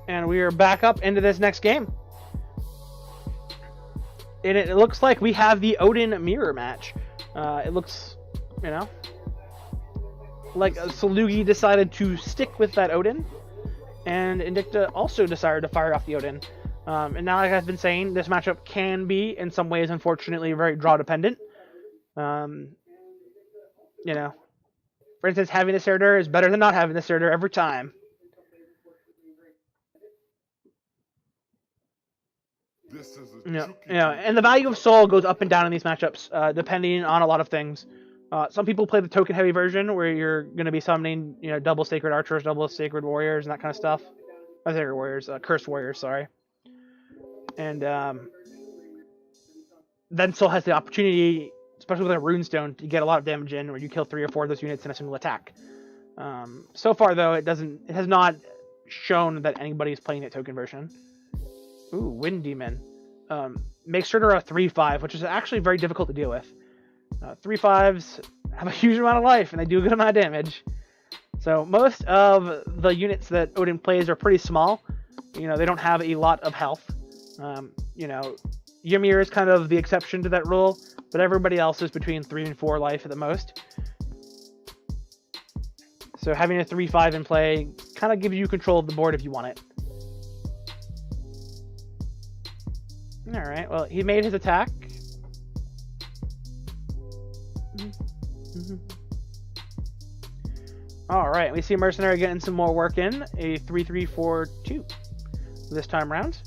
And we are back up into this next game. And it looks like we have the Odin mirror match. It looks, you know, like Salugi decided to stick with that Odin. And Indica also decided to fire off the Odin. And now, like I've been saying, this matchup can be, in some ways, unfortunately, very draw dependent. You know, for instance, having the Serdar is better than not having the Serdar every time. This is And the value of soul goes up and down in these matchups, depending on a lot of things. Some people play the token heavy version, where you're going to be summoning, double sacred archers, double sacred warriors, and that kind of stuff. Not sacred warriors, cursed warriors, sorry. And then soul has the opportunity, especially with a runestone, to get a lot of damage in, where you kill 3 or 4 of those units in a single attack. So far, though, it has not shown that anybody's playing that token version. Ooh, Wind Demon. Makes sure to a 3/5, which is actually very difficult to deal with. 3/5s have a huge amount of life, and they do a good amount of damage. So most of the units that Odin plays are pretty small. They don't have a lot of health. Ymir is kind of the exception to that rule, but everybody else is between 3 and 4 life at the most. So having a 3/5 in play kind of gives you control of the board if you want it. Alright, well, he made his attack. Alright, we see Mercenary getting some more work in. A 3-3-4-2 this time round.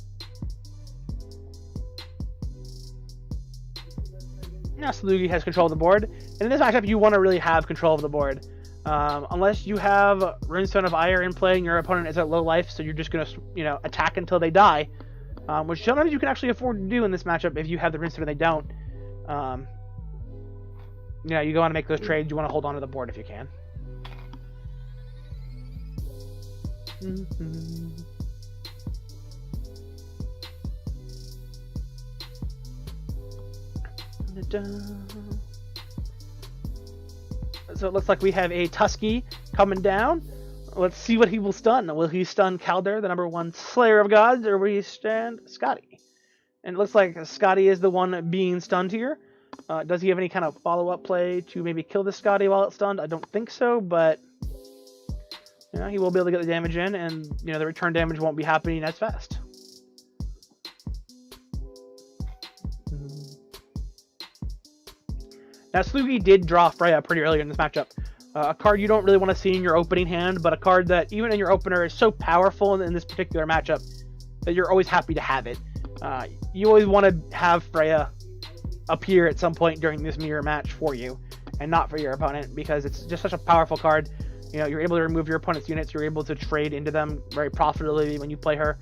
Now Salugi has control of the board. And in this matchup, you want to really have control of the board. Unless you have Runestone of Ire in play and your opponent is at low life, so you're just going to, attack until they die. Which sometimes you can actually afford to do in this matchup if you have the Runestone and they don't. You want to make those trades. You want to hold on to the board if you can. So it looks like we have a Tusky coming down. Let's see what he will stun. Will he stun Kaldir, the #1 Slayer of Gods, or will he stun Scotty? And it looks like Scotty is the one being stunned here. Does he have any kind of follow-up play to maybe kill the Scotty while it's stunned? I don't think so, but he will be able to get the damage in, and the return damage won't be happening as fast. Now, Salugi did draw Freya pretty early in this matchup. A card you don't really want to see in your opening hand, but a card that, even in your opener, is so powerful in this particular matchup that you're always happy to have it. You always want to have Freya appear at some point during this mirror match for you, and not for your opponent, because it's just such a powerful card. You're able to remove your opponent's units, you're able to trade into them very profitably when you play her.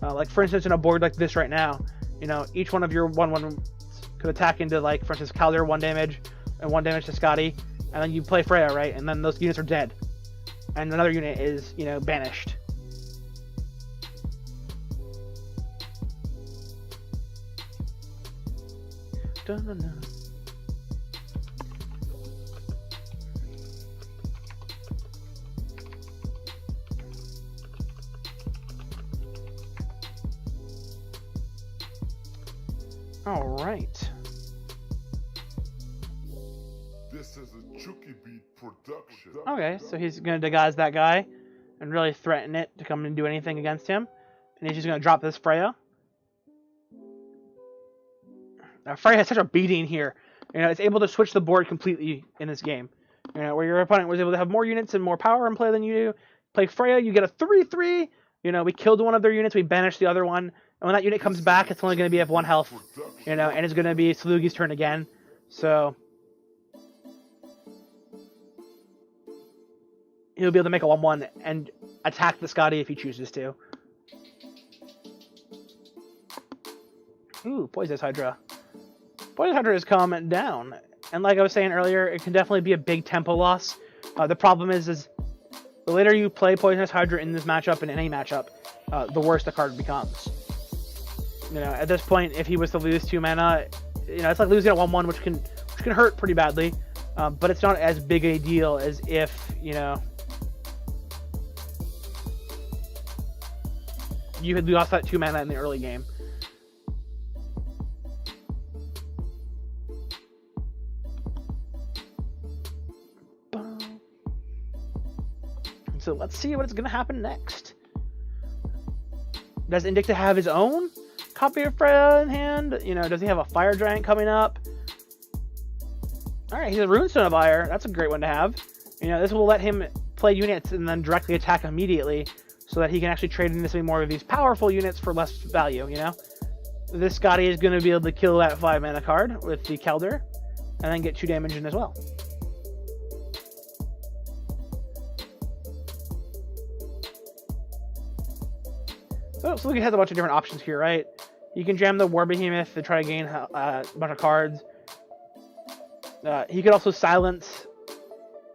Like, for instance, in a board like this right now, each one of your 1/1 could attack into, like, for instance, Kaldir 1 damage, and 1 damage to Scotty, and then you play Freya, right? And then those units are dead. And another unit is, banished. Dun-dun-dun. All right. This is a Chuki beat production. Okay, so he's going to disguise that guy and really threaten it to come and do anything against him. And he's just going to drop this Freya. Now, Freya has such a beating here. It's able to switch the board completely in this game. Where your opponent was able to have more units and more power in play than you do. Play Freya, you get a 3/3. We killed one of their units, we banished the other one. And when that unit comes back, it's only going to be at 1 health. And it's going to be Salugi's turn again. So he'll be able to make a 1/1 and attack the Scotty if he chooses to. Ooh, Poisonous Hydra. Poisonous Hydra is coming down. And like I was saying earlier, it can definitely be a big tempo loss. The problem is the later you play Poisonous Hydra in this matchup, in any matchup, the worse the card becomes. At this point, if he was to lose 2 mana, it's like losing a 1/1, which can hurt pretty badly. But it's not as big a deal as if, you had lost that 2 mana in the early game. So let's see what's going to happen next. Does Indica have his own copy of Freya in hand? You know, does he have a Fire Giant coming up? Alright, he's a Runestone of Ire. That's a great one to have. You know, this will let him play units and then directly attack immediately, so that he can actually trade into some more of these powerful units for less value, you know? This Scotty is going to be able to kill that 5 mana card with the Kelder, and then get 2 damage in as well. So Salugi has a bunch of different options here, right? You can jam the War Behemoth to try to gain a bunch of cards. He could also silence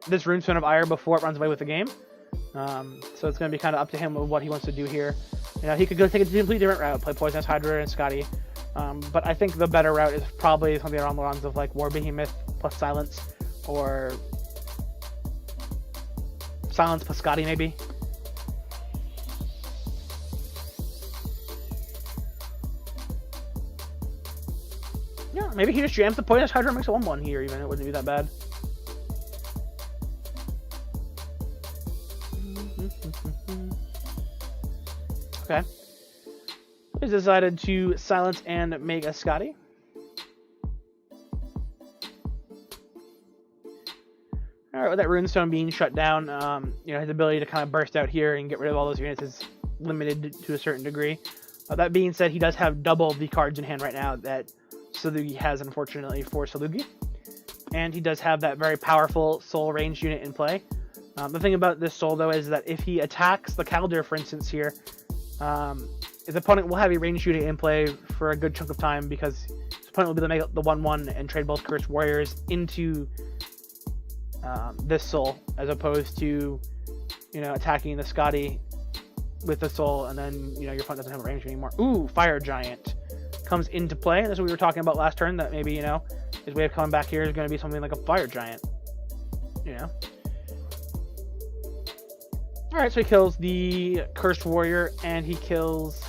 this Runestone of Ire before it runs away with the game. So it's going to be kind of up to him with what he wants to do here. You know, he could go take a completely different route, play Poisonous Hydra and Scotty. But I think the better route is probably something along the lines of like War Behemoth plus Silence, or Silence plus Scotty maybe. Yeah, maybe he just jams the Poisonous Hydra and makes a 1/1 here even. It wouldn't be that bad. Okay. He's decided to silence and make a Scotty. Alright, with that Runestone being shut down, you know, his ability to kind of burst out here and get rid of all those units is limited to a certain degree. That being said, he does have double the cards in hand right now that Salugi has, unfortunately, for Salugi. And he does have that very powerful soul ranged unit in play. The thing about this soul, though, is that if he attacks the Calder, for instance, here, his opponent will have a ranged unit in play for a good chunk of time, because his opponent will be able to make the 1/1 and trade both Cursed Warriors into this soul, as opposed to, you know, attacking the Scotty with the soul, and then, you know, your opponent doesn't have a range anymore. Ooh, Fire Giant comes into play, and that's what we were talking about last turn, that maybe, you know, his way of coming back here is going to be something like a Fire Giant, you know. Alright, so he kills the Cursed Warrior, and he kills...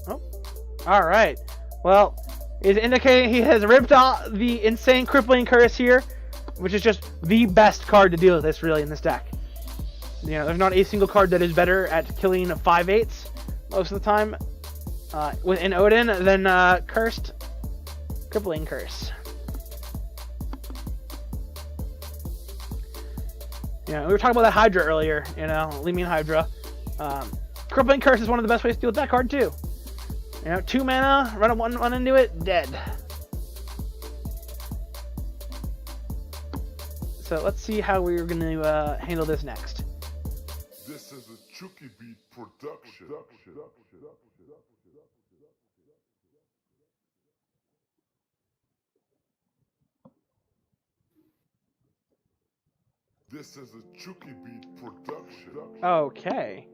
Oh, alright. Well, it's indicating he has ripped off the Insane Crippling Curse here, which is just the best card to deal with this, really, in this deck. You know, there's not a single card that is better at killing 5/8 most of the time within Odin than Cursed Crippling Curse. You know, we were talking about that Hydra earlier, you know, Lean Hydra. Crippling Curse is one of the best ways to deal with that card, too. You know, 2 mana, run a 1/1 into it, dead. So let's see how we're going to handle this next. This is a Chuki Beat production. This is a Chuki Beat production. Okay.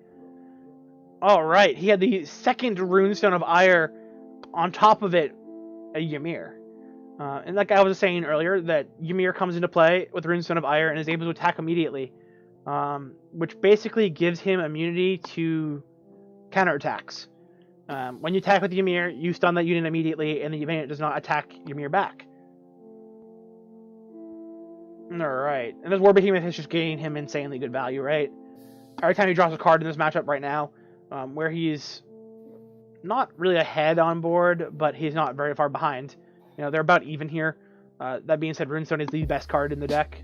Alright, he had the second Runestone of Ire on top of it, a Ymir. And like I was saying earlier, that Ymir comes into play with Runestone of Ire and is able to attack immediately. Which basically gives him immunity to counterattacks. When you attack with Ymir, you stun that unit immediately, and the unit does not attack Ymir back. Alright, and this War Behemoth is just gaining him insanely good value, right? Every time he drops a card in this matchup right now, where he's not really ahead on board, but he's not very far behind. You know, they're about even here. That being said, Runestone is the best card in the deck,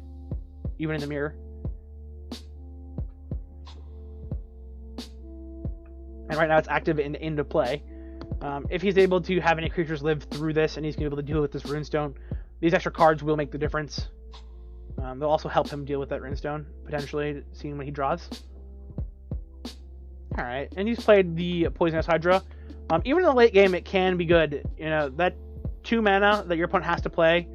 even in the mirror. And right now it's active and into play. If he's able to have any creatures live through this, and he's going to be able to deal with this Runestone, these extra cards will make the difference. They'll also help him deal with that Runestone, potentially, seeing what he draws. Alright, and he's played the Poisonous Hydra. Even in the late game, it can be good. You know, that 2 mana that your opponent has to play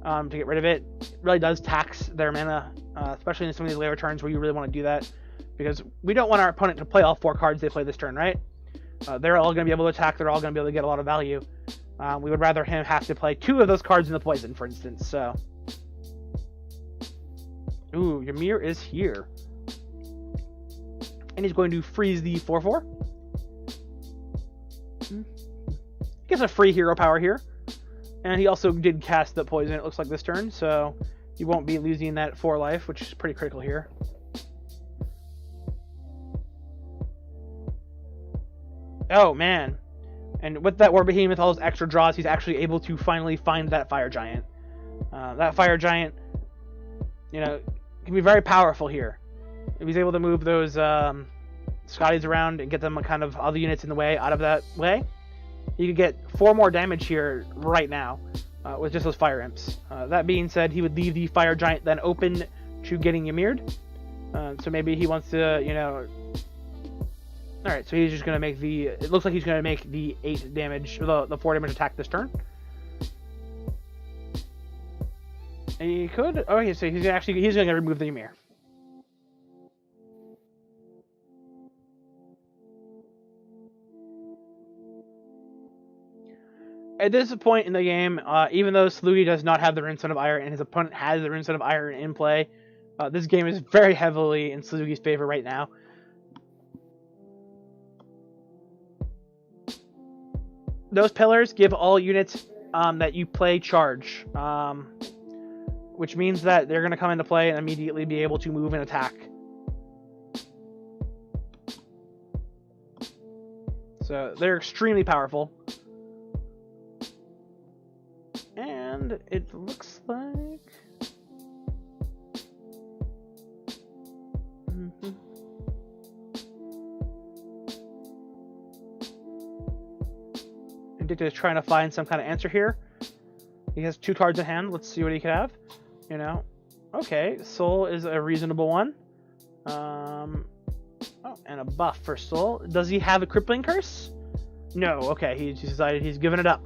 to get rid of it really does tax their mana, especially in some of these later turns where you really want to do that. Because we don't want our opponent to play all 4 cards they play this turn, right? They're all going to be able to attack, they're all going to be able to get a lot of value. We would rather him have to play 2 of those cards in the poison, for instance, so... Ooh, Ymir is here. And he's going to freeze the 4/4. Gets a free hero power here. And he also did cast the poison, it looks like, this turn, so you won't be losing that 4 life, which is pretty critical here. Oh, man. And with that War Behemoth, all those extra draws, he's actually able to finally find that Fire Giant. That Fire Giant, you know, can be very powerful here. If he's able to move those Scotties around and get them kind of other units in the way, out of that way, he could get 4 more damage here right now with just those Fire Imps. That being said, he would leave the Fire Giant then open to getting Ymir'd. So maybe he wants to, you know... Alright, so he's just going to make the... It looks like he's going to make the 8 damage, the 4 damage attack this turn. And he could... Oh, okay, so he's going to remove the Ymir. At this point in the game, even though Salugi does not have the Rune Stone of Iron and his opponent has the Rune Stone of Iron in play, this game is very heavily in Salugi's favor right now. Those pillars give all units that you play charge, which means that they're going to come into play and immediately be able to move and attack. So they're extremely powerful. And it looks like... Indica is trying to find some kind of answer here. He has 2 cards in hand. Let's see what he could have. You know, okay, Soul is a reasonable one. Oh, and a buff for Soul. Does he have a Crippling Curse? No. Okay, he's decided he's given it up.